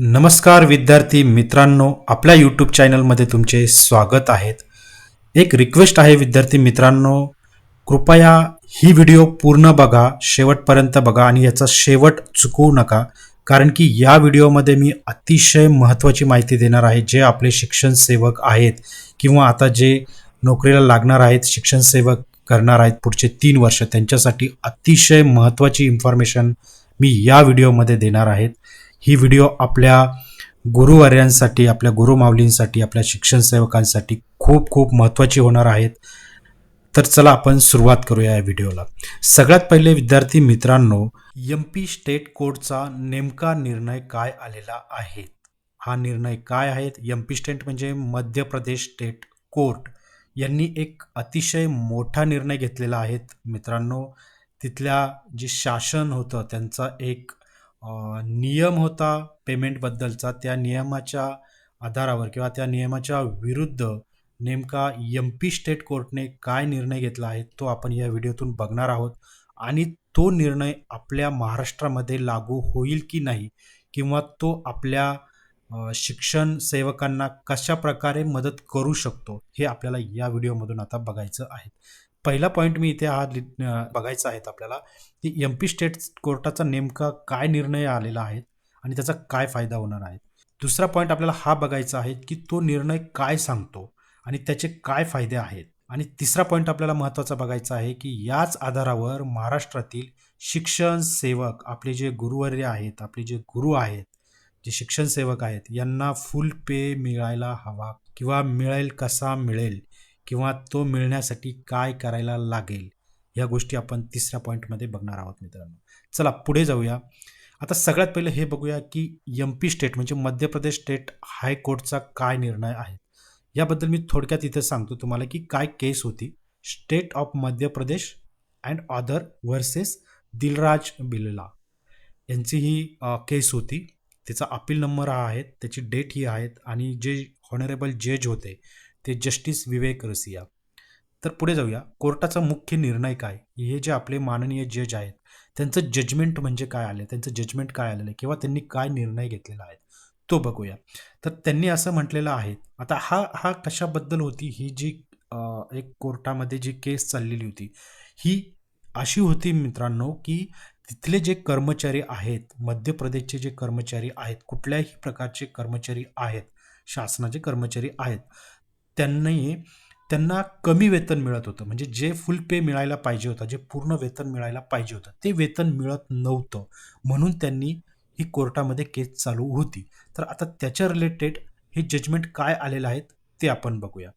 नमस्कार विद्यार्थी मित्रांनो, आपल्या यूट्यूब चॅनलमध्ये तुमचे स्वागत आहेत. एक रिक्वेस्ट आहे विद्यार्थी मित्रांनो, कृपया ही व्हिडिओ पूर्ण बघा, शेवटपर्यंत बघा आणि याचा शेवट चुकवू नका. कारण की या व्हिडिओमध्ये मी अतिशय महत्त्वाची माहिती देणार आहे. जे आपले शिक्षण सेवक आहेत किंवा आता जे नोकरीला लागणार आहेत, शिक्षण सेवक करणार आहेत पुढचे 3 वर्ष, त्यांच्यासाठी अतिशय महत्त्वाची इन्फॉर्मेशन मी या व्हिडिओमध्ये देणार आहेत. ही व्हिडिओ आपल्या गुरुवर्यांसाठी, आपल्या गुरुमाऊलींसाठी, आपल्या शिक्षण सेवकांसाठी खूप खूप महत्त्वाची होणार आहेत. तर चला आपण सुरुवात करूया या व्हिडिओला. सगळ्यात पहिले विद्यार्थी मित्रांनो, MP स्टेट कोडचा नेमका निर्णय काय आलेला आहे? हा निर्णय काय आहे? MP स्टेट म्हणजे मध्य प्रदेश स्टेट कोर्ट यांनी एक अतिशय मोठा निर्णय घेतलेला आहे मित्रांनो. तिथल्या जे शासन होतं त्यांचा एक नियम होता पेमेंटबद्दलचा. त्या नियमाच्या आधारावर किंवा त्या नियमाच्या विरुद्ध नेमका MP स्टेट कोर्टने काय निर्णय घेतला आहे तो आपण या व्हिडिओतून बघणार आहोत. आणि तो निर्णय आपल्या महाराष्ट्रामध्ये लागू होईल की नाही, किंवा तो आपल्या शिक्षण सेवकांना कशा प्रकारे मदत करू शकतो, हे आपल्याला या व्हिडिओमधून आता बघायचं आहे. पहिला पॉईंट मी इथे बघायचा आहे आपल्याला, की MP स्टेट कोर्टाचा नेमका काय निर्णय आलेला आहे आणि त्याचा काय फायदा होणार आहे. दुसरा पॉईंट आपल्याला हा बघायचा आहे, की तो निर्णय काय सांगतो आणि त्याचे काय फायदे आहेत. आणि तिसरा पॉईंट आपल्याला महत्त्वाचा बघायचा आहे, की याच आधारावर महाराष्ट्रातील शिक्षण सेवक, आपले जे गुरुवर्य आहेत, आपले जे गुरु आहेत, जे शिक्षण सेवक आहेत, यांना फुल पे मिळायला हवा किंवा मिळेल कसा मिळेल किंवा तो मिळण्यासाठी काय करायला लागेल, या गोष्टी आपण तिसऱ्या पॉईंटमध्ये बघणार आहोत मित्रांनो. चला पुढे जाऊया. आता सगळ्यात पहिले हे बघूया, की MP स्टेट म्हणजे मध्य प्रदेश स्टेट हायकोर्टचा काय निर्णय आहे. याबद्दल मी थोडक्यात इथे सांगतो तुम्हाला, की काय केस होती. State of Madhya Pradesh and other versus Dilraj Birla यांची ही केस होती. त्याचा अपील नंबर हा आहे, त्याची डेट ही आहेत आणि जे हॉनरेबल जज होते ते जस्टिस विवेक रसिया. तर पुढे जाऊया. कोर्टाचा मुख्य निर्णय काय, हे जे आपले माननीय जज आहेत त्यांचं जजमेंट म्हणजे काय आलं, त्यांचं जजमेंट काय आलेलं आहे किंवा त्यांनी काय निर्णय घेतलेला आहे तो बघूया. तर त्यांनी असं म्हटलेलं आहे. आता हा हा कशाबद्दल होती ही जी एक कोर्टामध्ये जी केस चाललेली होती, ही अशी होती मित्रांनो, की तिथले जे कर्मचारी आहेत, मध्य प्रदेशचे जे कर्मचारी आहेत, कुठल्याही प्रकारचे कर्मचारी आहेत, शासनाचे कर्मचारी आहेत, त्यांनी त्यांना कमी वेतन मिळत होतं. म्हणजे जे फुल पे मिळायला पाहिजे होतं, जे पूर्ण वेतन मिळायला पाहिजे होतं, ते वेतन मिळत नव्हतं. म्हणून त्यांनी ही कोर्टामध्ये केस चालू होती. तर आता त्याच्या रिलेटेड हे जजमेंट काय आलेलं आहे ते आपण बघूया.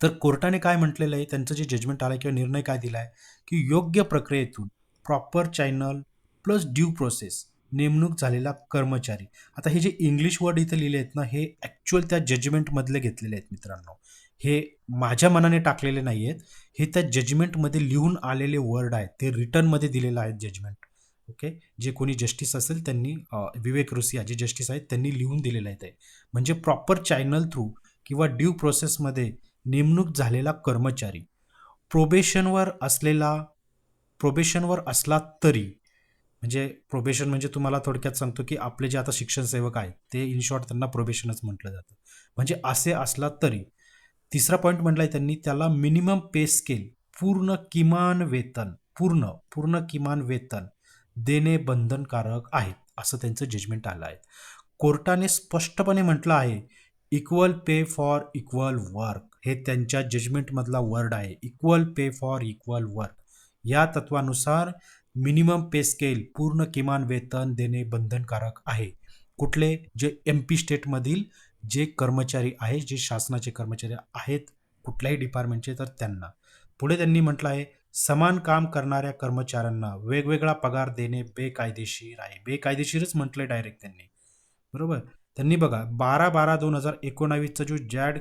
तर कोर्टाने काय म्हटलेलं आहे, त्यांचं जे जजमेंट आलं किंवा निर्णय काय दिला आहे, की योग्य प्रक्रियेतून proper channel plus due process नेमणूक झालेला कर्मचारी. आता हे जे इंग्लिश वर्ड इथे लिहिले आहेत ना, हे ॲक्च्युअल त्या जजमेंटमधले घेतलेले आहेत मित्रांनो. हे माझ्या मनाने टाकलेले नाही आहेत. हे त्या जजमेंटमध्ये लिहून आलेले वर्ड आहेत. ते रिटर्नमध्ये दिलेलं आहे जजमेंट. ओके. जे कोणी जस्टिस असेल त्यांनी विवेक रुसिया जे जस्टिस आहेत त्यांनी लिहून दिलेलं आहे ते. म्हणजे प्रॉपर चॅनल थ्रू किंवा ड्यू प्रोसेसमध्ये नेमणूक झालेला कर्मचारी प्रोबेशनवर असलेला प्रोबेशनवर असला तरी, म्हणजे प्रोबेशन म्हणजे तुम्हाला थोडक्यात सांगतो, की आपले जे आता शिक्षण सेवक आहेत ते इन शॉर्ट त्यांना प्रोबेशनच म्हटलं जातं. म्हणजे असे असला तरी. तिसरा पॉईंट म्हटलाय त्यांनी, त्याला मिनिमम पे स्केल पूर्ण किमान वेतन पूर्ण पूर्ण किमान वेतन देणे बंधनकारक आहे, असं त्यांचं जजमेंट आलं आहे. कोर्टाने स्पष्टपणे म्हटलं आहे, equal pay for equal work हे त्यांच्या जजमेंटमधला वर्ड आहे. Equal pay for equal work या तत्वानुसार मिनिमम पे स्केल पूर्ण किमान वेतन देणे बंधनकारक आहे. कुठले, जे MP स्टेटमधील जे कर्मचारी आहेत, जे शासनाचे कर्मचारी आहेत कुठल्याही डिपार्टमेंटचे, तर त्यांना. पुढे त्यांनी म्हटलं आहे, समान काम करणाऱ्या कर्मचाऱ्यांना वेगवेगळा पगार देणे बेकायदेशीर आहे. बेकायदेशीरच म्हटलंय डायरेक्ट त्यांनी. बरोबर. त्यांनी बघा 12/12/2019चा जो जॅड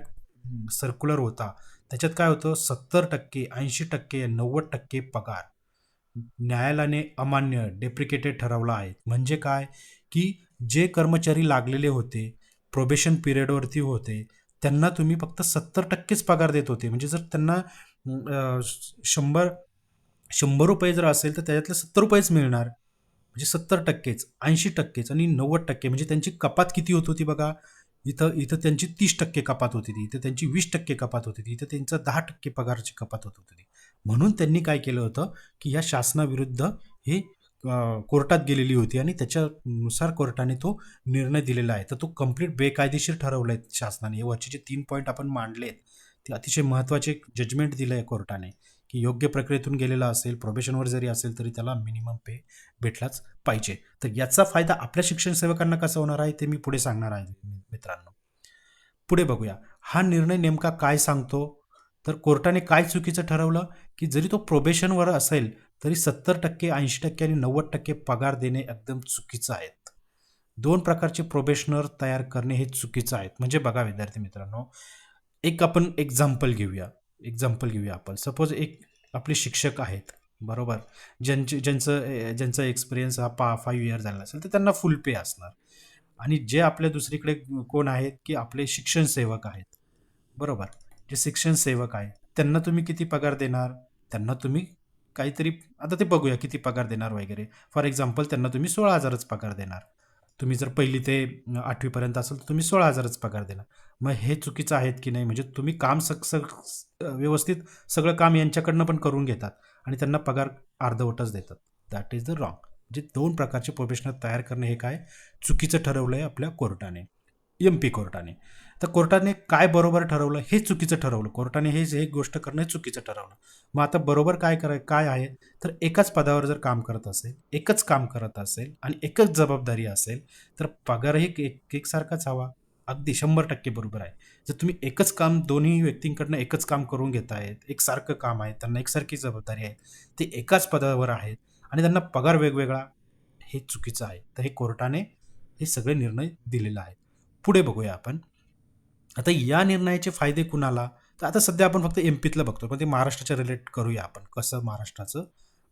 सर्क्युलर होता, त्याच्यात काय होतं, 70%, 80%, 90% पगार न्यायालयाने अमान्य डेप्रिकेटेड ठरवला आहे. म्हणजे काय, की जे कर्मचारी लागलेले होते, प्रोबेशन पिरियडवरती होते, त्यांना तुम्ही फक्त 70%च पगार देत होते. म्हणजे जर त्यांना 100 ₹100 जर असेल तर त्याच्यातले ₹70 मिळणार. म्हणजे 70%च, 80%च आणि 90% म्हणजे त्यांची कपात किती होत होती बघा. इथं इथं त्यांची 30% कपात होती ती, इथं त्यांची 20% कपात होती ती, इथं त्यांचं 10% पगाराची कपात होत होती ती. म्हणून त्यांनी काय केलं होतं, की या शासनाविरुद्ध हे कोर्टात गेलेली होती आणि त्याच्यानुसार कोर्टाने तो निर्णय दिलेला आहे. तर तो कंप्लीट बेकायदेशीर ठरवलाय शासनाने. हे वरचे जे 3 पॉईंट आपण मांडलेत, ते अतिशय महत्त्वाचे जजमेंट दिलंय कोर्टाने, की योग्य प्रक्रियेतून गेलेला असेल, प्रोबेशनवर जरी असेल तरी त्याला मिनिमम पे भेटलाच पाहिजे. तर याचा फायदा आपल्या शिक्षण सेवकांना कसा होणार आहे ते मी पुढे सांगणार आहे मित्रांनो. पुढे बघूया. हा निर्णय नेमका काय सांगतो? तर कोर्टाने काय चुकीचं ठरवलं, की जरी तो प्रोबेशनवर असेल, तरी 70%, 80% आणि 90% पगार देणे एकदम चुकीचं आहे. 2 प्रकारचे प्रोबेशनर तयार करणे हे चुकीचं आहे. म्हणजे बघा विद्यार्थी मित्रांनो, एक आपण एक्झाम्पल घेऊया आपण. सपोज एक आपले शिक्षक आहेत, बरोबर? ज्यांचा एक्सपिरियन्स हा 5 इयर झाला असेल, तर त्यांना फुल पे असणार. आणि जे आपल्या दुसरीकडे कोण आहेत, की आपले शिक्षण सेवक आहेत, बरोबर? जे शिक्षण सेवक आहेत, त्यांना तुम्ही किती पगार देणार? त्यांना तुम्ही काहीतरी, आता ते बघूया किती पगार देणार वगैरे. फॉर एक्झाम्पल त्यांना तुम्ही 16,000च पगार देणार. तुम्ही जर 1ली ते 8वी पर्यंत असेल तर तुम्ही 16,000च पगार देणार. मग हे चुकीचं आहेत की नाही? म्हणजे तुम्ही काम व्यवस्थित सगळं काम यांच्याकडनं पण करून घेतात आणि त्यांना पगार अर्धवटच देतात. That is the wrong. म्हणजे 2 प्रकारचे प्रोफेशनल तयार करणे हे काय चुकीचं ठरवलंय आपल्या कोर्टाने, एम-पी कोर्टाने. तर कोर्टाने काय बरोबर ठरवलं हे चुकीचं ठरवलं. कोर्टाने हे गोष्ट करणं हे चुकीचं ठरवलं. मग आता बरोबर काय आहे? तर एकाच पदावर जर काम करत असेल, एकच काम करत असेल आणि एकच जबाबदारी असेल, तर पगारही एकसारखाच हवा. अगदी 100% बरोबर आहे. जर तुम्ही एकच काम दोन्ही व्यक्तींकडनं एकच काम करून घेतायत, एकसारखं काम आहे, त्यांना एकसारखी जबाबदारी आहे, ते एकाच पदावर आहेत आणि त्यांना पगार वेगवेगळा, हे चुकीचं आहे. तर हे कोर्टाने हे सगळे निर्णय दिलेले आहेत. पुढे बघूया आपण. आता या निर्णयाचे फायदे कुणाला? तर आता सध्या आपण फक्त एम-पीतलं बघतो. पण ते महाराष्ट्राच्या रिलेट करूया आपण. कसं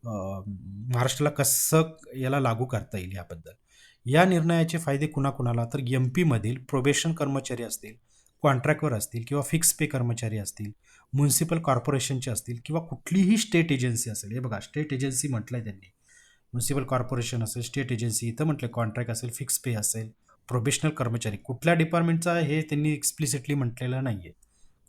महाराष्ट्राला कसं याला लागू करता येईल याबद्दल. या निर्णयाचे फायदे कुणाकुणाला? तर एम-पीमधील प्रोबेशन कर्मचारी असतील, कॉन्ट्रॅक्टवर असतील किंवा फिक्स पे कर्मचारी असतील, म्युनिसिपल कॉर्पोरेशनचे असतील किंवा कुठलीही स्टेट एजन्सी असेल. हे बघा, स्टेट एजन्सी म्हटलंय त्यांनी. म्युनिसिपल कॉर्पोरेशन असेल, स्टेट एजन्सी, इथं म्हटलं कॉन्ट्रॅक्ट असेल, फिक्स पे असेल, प्रोबेशनल कर्मचारी. कुठल्या डिपार्टमेंटचा हे त्यांनी एक्सप्लिसिटली म्हटलेलं नाही आहे.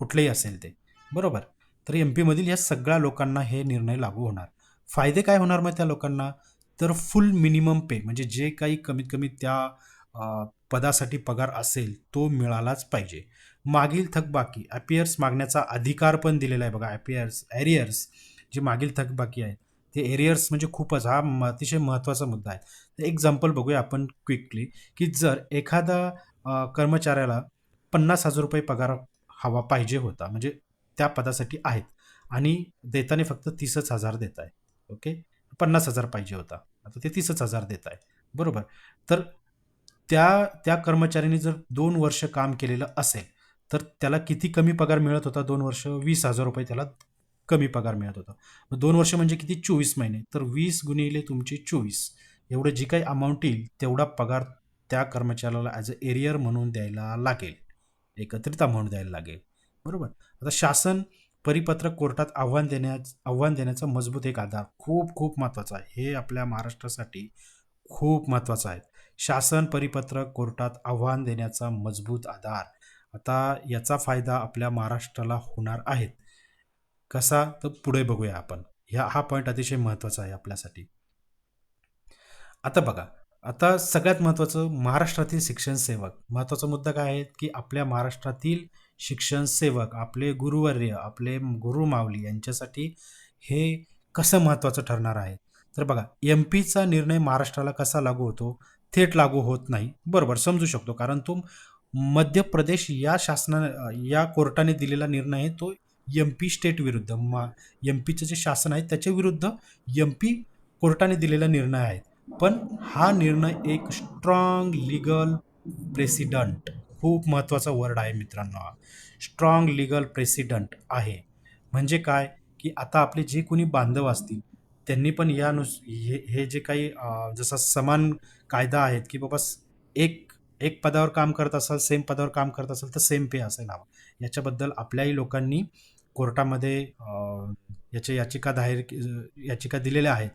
कुठलेही असेल ते, बरोबर? तर एम-पीमधील या सगळ्या लोकांना हे निर्णय लागू होणार. फायदे काय होणार मग त्या लोकांना? तर फुल मिनिमम पे म्हणजे जे काही कमीत कमी त्या पदासाठी पगार असेल, तो मिळालाच पाहिजे. मागील थकबाकी, ॲपियर्स मागण्याचा अधिकार पण दिलेला आहे बघा. एरियर्स जे मागील थकबाकी आहे, ते एरियर्स म्हणजे खूपच हा अतिशय महत्त्वाचा मुद्दा आहे. तर एक्झाम्पल बघूया आपण क्विकली, की जर एखादा कर्मचाऱ्याला ₹50,000 पगार हवा पाहिजे होता, म्हणजे त्या पदासाठी आहेत आणि देताना फक्त 30,000 देत आहे. ओके. 50,000 पाहिजे होता. आता ते 30,000 देत आहे. बरोबर. तर त्या त्या कर्मचाऱ्याने जर 2 वर्ष काम केलेलं असेल, तर त्याला किती कमी पगार मिळत होता 2 वर्ष? ₹20,000 त्याला कमी पगार मिळत होता. मग 2 वर्ष म्हणजे किती? 24 महिने. तर 20 गुणिले तुमचे 24, एवढं जी काही अमाउंट येईल, तेवढा पगार त्या कर्मचाऱ्याला ॲज अ एरियर म्हणून द्यायला लागेल. एकत्रित अमाउंट द्यायला लागेल. बरोबर. आता शासन परिपत्रक कोर्टात आव्हान देण्याचा मजबूत एक आधार खूप खूप महत्त्वाचा आहे. हे आपल्या महाराष्ट्रासाठी खूप महत्त्वाचं आहे. शासन परिपत्रक कोर्टात आव्हान देण्याचा मजबूत आधार. आता याचा फायदा आपल्या महाराष्ट्राला होणार आहे. कसा? तर पुढे बघूया आपण. हा पॉईंट अतिशय महत्त्वाचा आहे आपल्यासाठी. आता बघा, आता सगळ्यात महत्त्वाचं महाराष्ट्रातील शिक्षण सेवक. महत्त्वाचा मुद्दा काय आहे, की आपल्या महाराष्ट्रातील शिक्षण सेवक, आपले गुरुवर्य, आपले गुरुमाऊली यांच्यासाठी हे कसं महत्त्वाचं ठरणार आहे. तर बघा, एम-पीचा निर्णय महाराष्ट्राला कसा लागू होतो? थेट लागू होत नाही. बरोबर, समजू शकतो. कारण तो मध्य प्रदेश या कोर्टाने दिलेला निर्णय आहे, तो एम-पी स्टेट विरुद्ध एम-पीचं जे शासन आहे त्याच्या विरुद्ध एम-पी कोर्टाने दिलेला निर्णय आहे. पण हा निर्णय एक स्ट्रॉंग लीगल प्रेसिडंट, खूप महत्त्वाचा वर्ड आहे मित्रांनो हा. स्ट्रॉंग लीगल प्रेसिडंट आहे. म्हणजे काय, की आता आपले जे कोणी बांधव असतील, त्यांनी पण हे जे काही जसं समान कायदा आहेत, की बाबा एक एक पदावर काम करत असाल, सेम पदावर काम करत असाल, तर सेम पे असायला हवं. याच्याबद्दल आपल्याही लोकांनी कोर्टामध्ये याचिका दिलेल्या आहेत.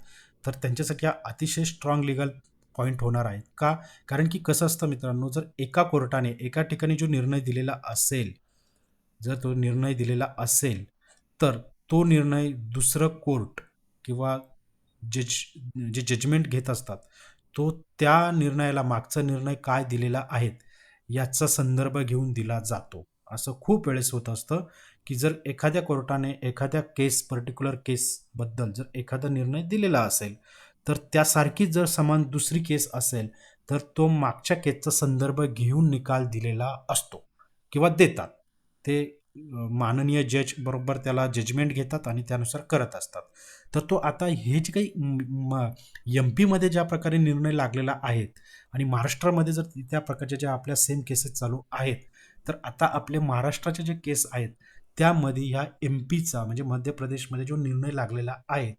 तर त्यांच्यासाठी हा अतिशय स्ट्रॉंग लिगल पॉईंट होणार आहे. का? कारण की कसं असतं मित्रांनो, जर एका कोर्टाने एका ठिकाणी जो निर्णय दिलेला असेल, जर तो निर्णय दिलेला असेल, तर तो निर्णय दुसरं कोर्ट किंवा जज जे जजमेंट घेत असतात, तो त्या निर्णयाला मागचा निर्णय काय दिलेला आहे, याचा संदर्भ घेऊन दिला जातो. असं खूप वेळेस होत असतं, की जर एखाद्या कोर्टाने एखाद्या पर्टिक्युलर केसबद्दल जर एखादा निर्णय दिलेला असेल, तर त्यासारखीच जर समान दुसरी केस असेल, तर तो मागच्या केसचा संदर्भ घेऊन निकाल दिलेला असतो किंवा देतात. ते माननीय जज बरोबर त्याला जजमेंट घेतात आणि त्यानुसार करत असतात. तर तो आता हे जे काही एम-पीमध्ये ज्या प्रकारे निर्णय लागलेला आहे आणि महाराष्ट्रामध्ये जर त्या प्रकारच्या ज्या आपल्या सेम केसेस चालू आहेत, तर आता आपले महाराष्ट्राचे जे केस आहेत, त्यामध्ये ह्या एम-पीचा म्हणजे मध्य प्रदेशमध्ये जो निर्णय लागलेला आहे,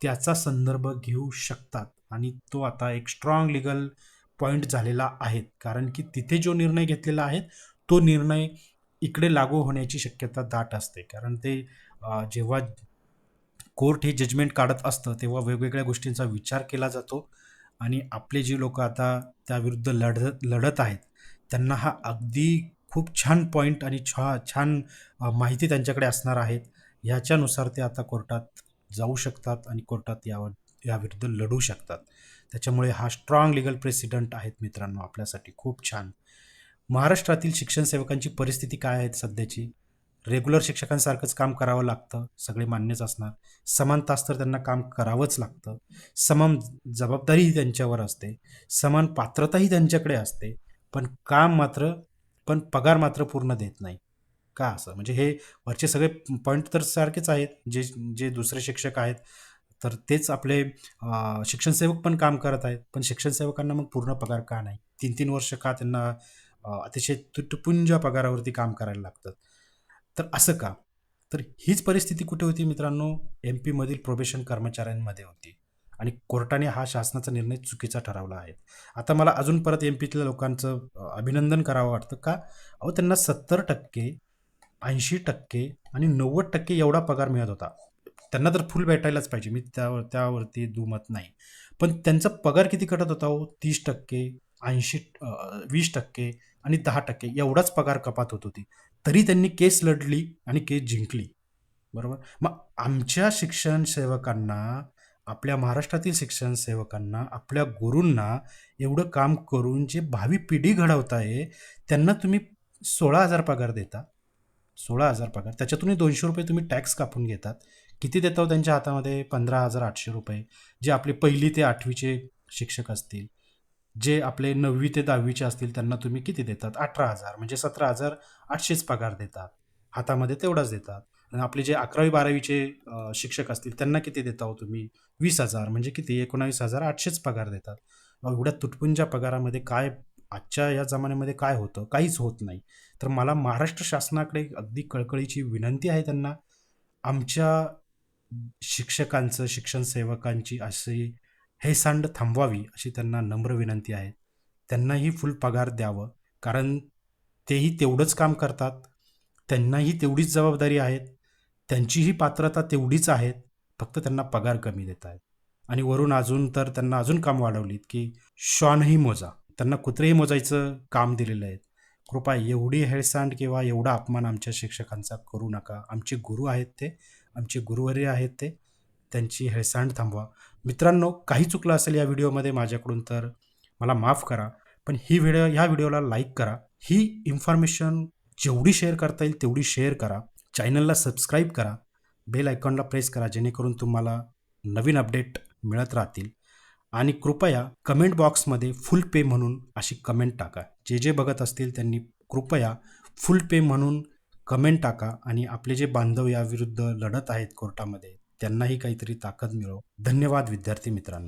त्याचा संदर्भ घेऊ शकतात आणि तो आता एक स्ट्रॉंग लीगल पॉइंट झालेला आहे. कारण की तिथे जो निर्णय घेतलेला आहे, तो निर्णय इकडे लागू होण्याची शक्यता दाट असते. कारण ते जेव्हा कोर्ट हे जजमेंट काढत असतं, तेव्हा वेगवेगळ्या गोष्टींचा विचार केला जातो आणि आपले जे लोकं आता त्याविरुद्ध लढत लढत आहेत, त्यांना हा अगदी खूप छान पॉइंट आणि छान माहिती त्यांच्याकडे असणार आहेत. ह्याच्यानुसार ते आता कोर्टात जाऊ शकतात आणि कोर्टात याविरुद्ध लढू शकतात. त्याच्यामुळे हा स्ट्राँग लीगल प्रेसिडेंट आहेत मित्रांनो आपल्यासाठी खूप छान. महाराष्ट्रातील शिक्षण सेवकांची परिस्थिती काय आहे सध्याची? रेग्युलर शिक्षकांसारखंच काम करावं लागतं, सगळे मान्यच असणार. समान तास तर त्यांना काम करावंच लागतं. समान जबाबदारीही त्यांच्यावर असते. समान पात्रताही त्यांच्याकडे असते. पण काम मात्र पण पगार मात्र पूर्ण देत नाही. का असं? म्हणजे हे वरचे सगळे पॉइंट तर सारखेच आहेत. जे जे दुसरे शिक्षक आहेत, तर तेच आपले शिक्षण सेवक पण काम करत आहेत. पण शिक्षण सेवकांना मग पूर्ण पगार का नाही? 3-3 वर्ष का त्यांना अतिशय तुटपुंज पगारावरती काम करायला लागतं? तर असं का? तर हीच परिस्थिती कुठे होती मित्रांनो? एम-पीमधील प्रोबेशन कर्मचाऱ्यांमध्ये होती आणि कोर्टाने हा शासनाचा निर्णय चुकीचा ठरवला आहे. आता मला अजून परत एम-पीतल्या लोकांचं अभिनंदन करावं वाटतं. का? अहो त्यांना 70% 80% आणि 90% एवढा पगार मिळत होता. त्यांना तर फुल भेटायलाच पाहिजे. मी त्यावरती दुमत नाही. पण त्यांचा पगार किती कटत होता हो? 30%, 80 20% आणि 10% एवढाच पगार कपात होत होती. तरी त्यांनी केस लढली आणि केस जिंकली. बरोबर? मग आमच्या शिक्षण सेवकांना, आपल्या महाराष्ट्रातील शिक्षण सेवकांना, आपल्या गुरूंना एवढं काम करून जे भावी पिढी घडवताय, त्यांना तुम्ही 16,000 पगार देता. 16,000 पगार. त्याच्यातूनही ₹200 तुम्ही टॅक्स कापून घेतात. किती देता हो त्यांच्या हातामध्ये? ₹15,800. जे आपले 1ली ते 8वीचे शिक्षक असतील, जे आपले 9वी ते 10वीचे असतील, त्यांना तुम्ही किती देतात? 18,000 म्हणजे 17,800च पगार देतात. हातामध्ये तेवढाच देतात. आणि आपले जे 11वी-12वीचे शिक्षक असतील, त्यांना किती देता हो तुम्ही? 20,000 म्हणजे किती? 19,800च पगार देतात. मग एवढ्या तुटपुंज्या पगारामध्ये काय आजच्या या जमान्यामध्ये काय होतं? काहीच होत नाही. तर मला महाराष्ट्र शासनाकडे अगदी कळकळीची विनंती आहे त्यांना, आमच्या शिक्षकांचं, शिक्षण सेवकांची अशी हेळसांड थांबवावी, अशी त्यांना नम्र विनंती आहे. त्यांनाही फुल पगार द्यावं, कारण तेही तेवढंच काम करतात. त्यांनाही तेवढीच जबाबदारी आहे. त्यांचीही पात्रता तेवढीच आहे. फक्त त्यांना पगार कमी देत आहेत. आणि वरून अजून तर त्यांना अजून काम वाढवलीत, की श्वानही मोजा. त्यांना कुत्रेही मोजायचं काम दिलेलं आहे. कृपया एवढी हेळसांड किंवा एवढा अपमान आमच्या शिक्षकांचा करू नका. आमचे गुरु आहेत ते, आमचे गुरुवर्य आहेत ते. त्यांची हेळसांड थांबवा. मित्रांनो, काही चुकलं असेल या व्हिडिओमध्ये माझ्याकडून तर मला माफ करा. पण ह्या व्हिडिओला लाईक करा. ही इन्फॉर्मेशन जेवढी शेअर करता येईल तेवढी शेअर करा. चॅनलला सबस्क्राईब करा. बेल आयकॉनला प्रेस करा, जेणेकरून तुम्हाला नवीन अपडेट मिळत राहतील. आणि कृपया कमेंट बॉक्समध्ये फुल पे म्हणून अशी कमेंट टाका. जे जे बघत असतील त्यांनी कृपया फुल पे म्हणून कमेंट टाका आणि आपले जे बांधव याविरुद्ध लढत आहेत कोर्टामध्ये, त्यांनाही काहीतरी ताकद मिळो. धन्यवाद विद्यार्थी मित्रांनो.